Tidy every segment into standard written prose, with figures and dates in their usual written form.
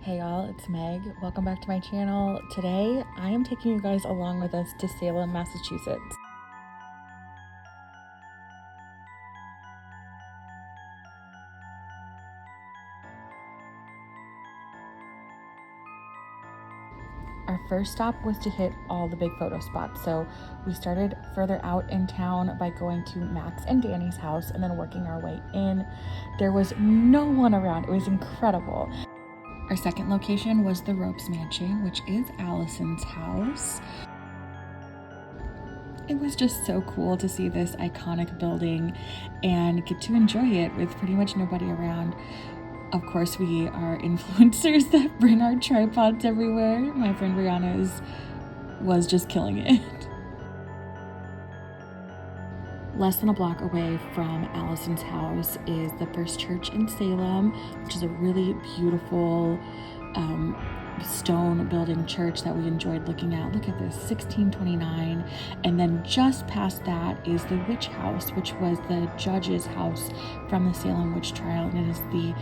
Hey y'all, it's Meg. Welcome back to my channel. Today, I am taking you guys along with us to Salem, Massachusetts. Our first stop was to hit all the big photo spots. So we started further out in town by going to Max and Dani's house and then working our way in. There was no one around. It was incredible. Our second location was the Ropes Mansion, which is Allison's house. It was just so cool to see this iconic building and get to enjoy it with pretty much nobody around. Of course, we are influencers that bring our tripods everywhere. My friend Brianna was just killing it. Less than a block away from Allison's house is the First Church in Salem, which is a really beautiful stone building church that we enjoyed looking at. Look at this, 1629. And then just past that is the Witch House, which was the judge's house from the Salem witch trial, and it is the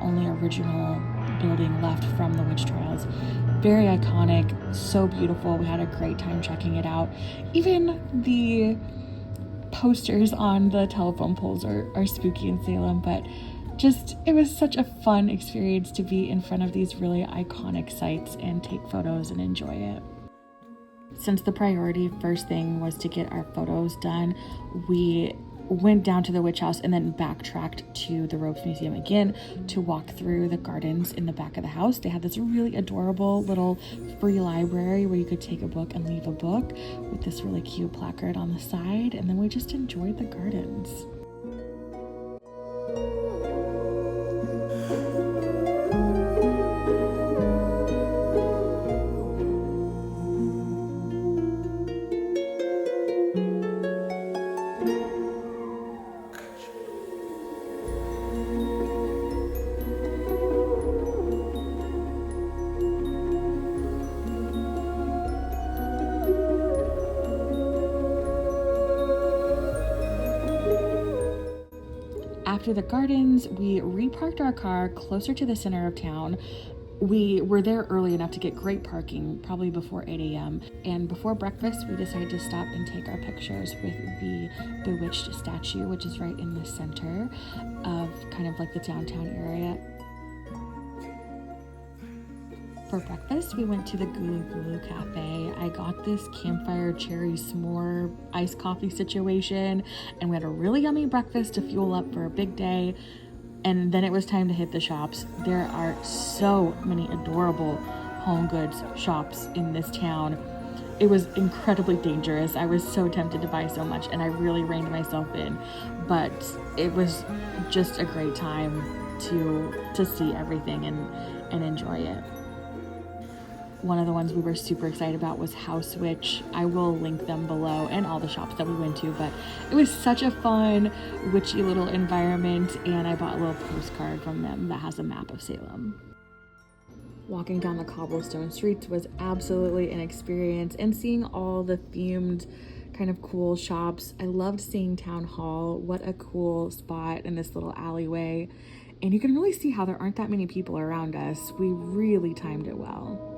only original building left from the witch trials. Very iconic, so beautiful. We had a great time checking it out. Even the posters on the telephone poles are spooky in Salem, but it was such a fun experience to be in front of these really iconic sites and take photos and enjoy it. Since the priority first thing was to get our photos done, we went down to the witch house and then backtracked to the Ropes Museum again to walk through the gardens in the back of the house. They had this really adorable little free library where you could take a book and leave a book with this really cute placard on the side, and then we just enjoyed the gardens. After the gardens, we reparked our car closer to the center of town. We were there early enough to get great parking, probably before 8 a.m. And before breakfast, we decided to stop and take our pictures with the Bewitched statue, which is right in the center of kind of like the downtown area. For breakfast, we went to the Gulu Gulu Cafe. I got this campfire cherry s'more iced coffee situation, and we had a really yummy breakfast to fuel up for a big day. And then it was time to hit the shops. There are so many adorable home goods shops in this town. It was incredibly dangerous. I was so tempted to buy so much, and I really reined myself in. But it was just a great time to see everything and enjoy it. One of the ones we were super excited about was Haus, which I will link them below, and all the shops that we went to, but it was such a fun, witchy little environment, and I bought a little postcard from them that has a map of Salem. Walking down the cobblestone streets was absolutely an experience, and seeing all the themed kind of cool shops. I loved seeing Town Hall. What a cool spot in this little alleyway, and you can really see how there aren't that many people around us. We really timed it well.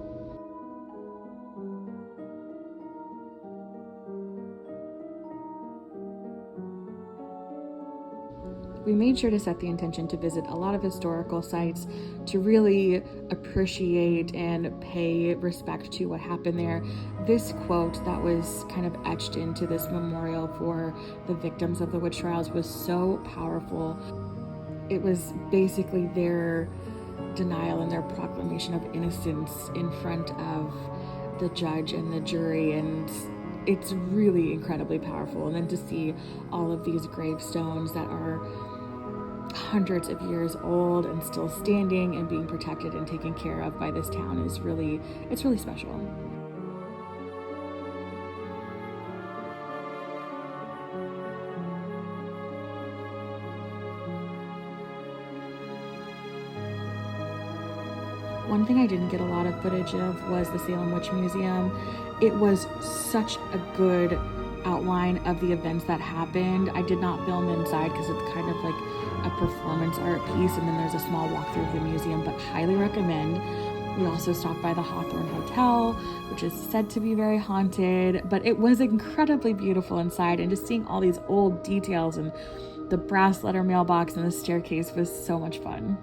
We made sure to set the intention to visit a lot of historical sites to really appreciate and pay respect to what happened there. This quote that was kind of etched into this memorial for the victims of the witch trials was so powerful. It was basically their denial and their proclamation of innocence in front of the judge and the jury, and it's really incredibly powerful. And then to see all of these gravestones that are hundreds of years old and still standing and being protected and taken care of by this town it's really special. One thing I didn't get a lot of footage of was the Salem Witch Museum. It was such a good outline of the events that happened. I did not film inside because it's kind of like a performance art piece, and then there's a small walkthrough of the museum, but highly recommend. We also stopped by the Hawthorne Hotel, which is said to be very haunted, but it was incredibly beautiful inside, and just seeing all these old details and the brass letter mailbox and the staircase was so much fun.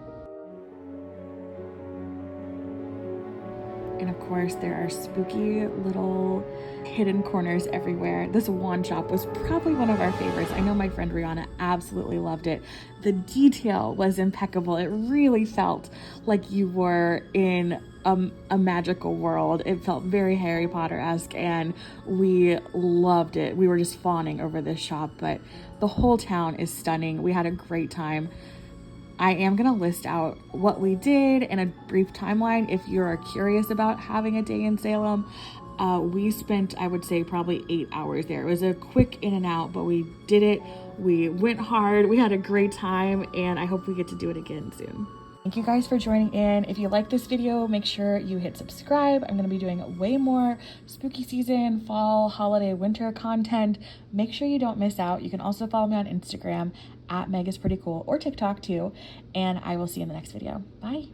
And of course, there are spooky little hidden corners everywhere. This wand shop was probably one of our favorites. I know my friend Rihanna absolutely loved it. The detail was impeccable. It really felt like you were in a magical world. It felt very Harry Potter-esque, and we loved it. We were just fawning over this shop, but the whole town is stunning. We had a great time. I am going to list out what we did in a brief timeline if you're curious about having a day in Salem. We spent, I would say, probably 8 hours there. It was a quick in and out, but we did it. We went hard. We had a great time, and I hope we get to do it again soon. Thank you guys for joining in. If you like this video, make sure you hit subscribe. I'm going to be doing way more spooky season, fall, holiday, winter content. Make sure you don't miss out. You can also follow me on Instagram @MegIsPrettyCool or TikTok too. And I will see you in the next video. Bye.